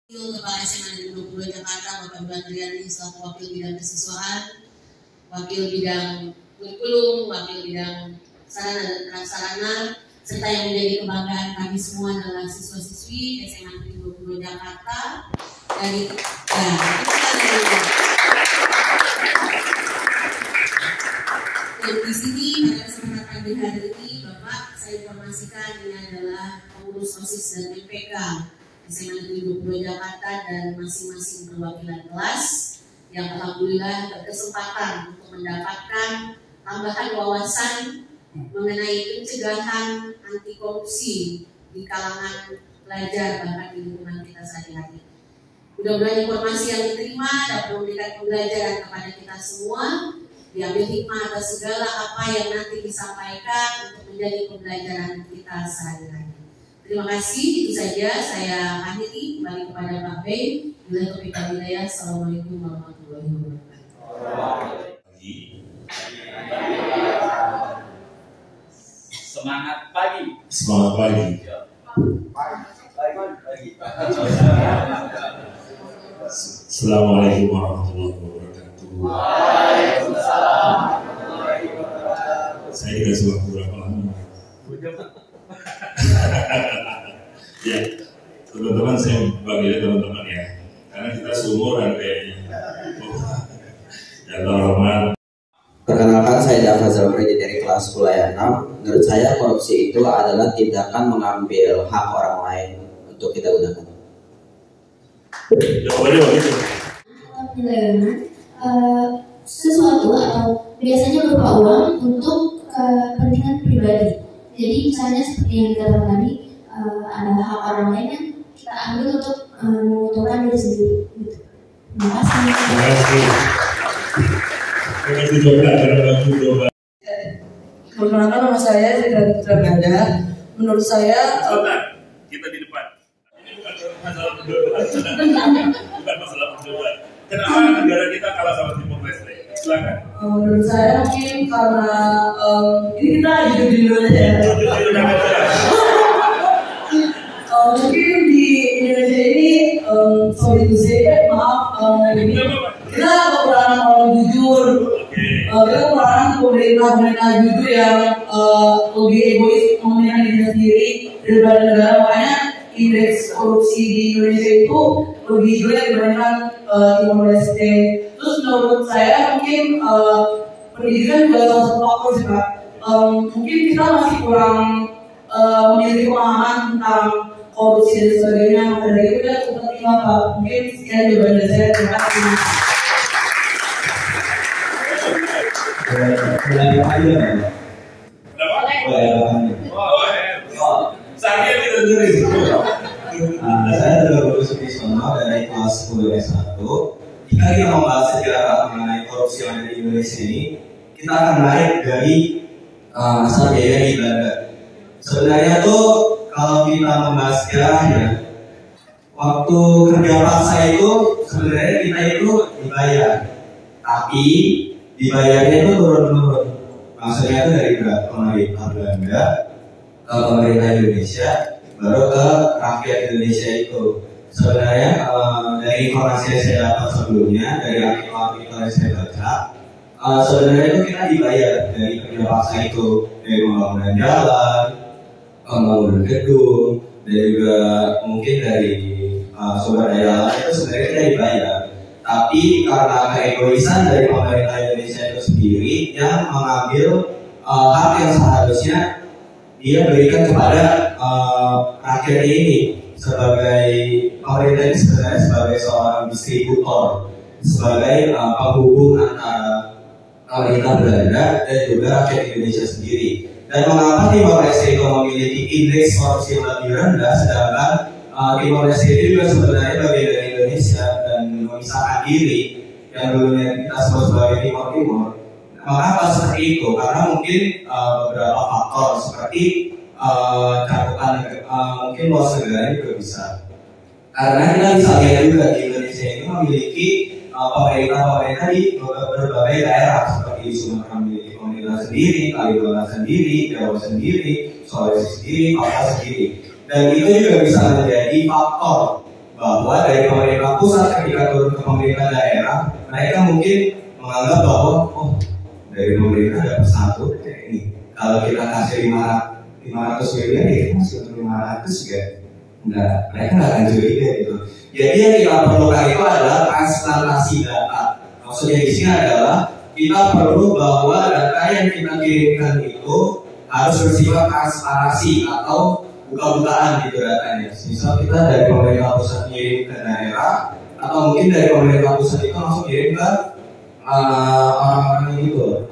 Kepala SMA Negeri 22 Jakarta, Bapak Ibu Andriani selaku Wakil Bidang Kesiswaan, Wakil Bidang Kurikulum, Wakil Bidang Sarana dan Prasarana, serta yang menjadi kebanggaan kami semua adalah siswa-siswi SMA Negeri 22 Jakarta. Dari dan di sini pada kesempatan pagi hari ini, Bapak, saya informasikan ini adalah pengurus OSIS dan MPK SMA Negeri 22 Jakarta dan masing-masing perwakilan kelas yang alhamdulillah berkesempatan untuk mendapatkan tambahan wawasan mengenai pencegahan anti korupsi di kalangan pelajar bahkan di lingkungan kita sehari-hari. Mudah-mudahan informasi yang diterima dapat memberikan pembelajaran kepada kita semua, diambil hikmah atas segala apa yang nanti disampaikan untuk menjadi pembelajaran kita sehari-hari. Terima kasih, itu saja saya akhiri. Kembali kepada Pak Bey. Bila topik hidayah. Assalamualaikum warahmatullahi wabarakatuh. Semangat pagi. Semangat pagi. Assalamualaikum warahmatullahi wabarakatuh. Waalaikumsalam warahmatullahi wabarakatuh. Saya dikasih waktu berapa lama? Ya, teman-teman, saya bagi teman-teman ya, karena kita seumuran kayaknya. Ya, Rahman. Perkenalkan, saya Dava Zalfredi dari kelas kuliah 6. Menurut saya korupsi itu adalah tindakan mengambil hak orang lain untuk kita gunakan. Jawabannya begitu. Penggalangan sesuatu atau biasanya berupa uang untuk kepentingan pribadi. Jadi misalnya seperti yang dikatakan tadi, ada hak orang lain yang kita ambil untuk menguntungkan diri sendiri. Gitu. Terima kasih. Terima kasih. Terima kasih Dokter karena bantu Dokter. Perkenalkan, nama saya Zidra Putra Ganda. Menurut saya, Dokter, kita di depan. Ini bukan masalah berdebat. Bukan masalah berdebat. Kenapa negara kita kalah sama Timor Leste? Silakan. menurut saya mungkin karena ini kita hidup di Indonesia ya. Mungkin di Indonesia ini sorry to say, maaf, ini kita kekurangan orang jujur. Kita kekurangan pemerintah jujur yang lebih egois mementingkan diri sendiri daripada negara. Makanya indeks korupsi di Indonesia itu lebih jelek dibandingkan Timor Leste. Terus menurut saya mungkin pendidikan juga salah satu faktor sih Pak. Mungkin kita masih kurang memiliki pemahaman tentang korupsi dan sebagainya. Maka dari itu kita cukup penting Pak. Mungkin sekian jawaban dari saya. Terima kasih. Boleh aja, Saya tidak dengerin. Saya adalah Guru Sutiswono dari kelas 10 S1. Jika kita membahas sejarah mengenai korupsi yang ada di Indonesia ini, kita akan naik dari asal biaya di Belanda. Sebenarnya tuh kalau kita membahas sejarahnya, waktu kerja paksa itu sebenarnya kita itu dibayar, tapi dibayarnya itu turun-turun. Maksudnya itu dari pemerintah Belanda ke pemerintah Indonesia, baru ke rakyat Indonesia itu. Sebenarnya dari informasi yang saya dapat sebelumnya, dari artikel-artikel yang saya baca, sebenarnya itu kita dibayar dari kerja paksa itu, dari pembangunan jalan, pembangunan gedung, dan juga mungkin dari sumber daya alam itu sebenarnya kita dibayar. Tapi karena keegoisan dari pemerintah Indonesia itu sendiri yang mengambil hak yang seharusnya dia berikan kepada rakyat ini, sebagai pemerintah ini sebenarnya sebagai seorang distributor, sebagai penghubung antara pemerintah Belanda dan juga rakyat Indonesia sendiri. Dan mengapa Timor Leste itu memiliki indeks korupsi yang lebih rendah, sedangkan Timor Leste itu juga sebenarnya bagian dari Indonesia dan memisahkan diri yang dulunya kita sebut sebagai Timor Timur. Mengapa seperti itu? Karena mungkin beberapa faktor seperti cakupan mungkin luas negara juga bisa. Karena kita bisa lihat juga di Indonesia ini memiliki pemerintah di berbagai daerah, seperti Sumatera memiliki pemerintah sendiri, Kalimantan sendiri, Jawa sendiri, Sulawesi sendiri, Papua sendiri. Dan itu juga bisa menjadi faktor bahwa dari pemerintah pusat ketika turun ke pemerintah daerah, mereka mungkin menganggap bahwa oh dari pemerintah dapat 1 kayak ini. Kalau kita kasih 500 miliar ya kita masih untuk 500 ya. Enggak, mereka nggak akan curiga gitu. Jadi yang kita perlukan itu adalah transplantasi data. Maksudnya di sini adalah kita perlu bahwa data yang kita kirimkan itu harus bersifat transparansi atau buka-bukaan gitu datanya. Misal kita dari pemerintah pusat kirim ke daerah, atau mungkin dari pemerintah pusat itu langsung kirim ke orang-orang gitu.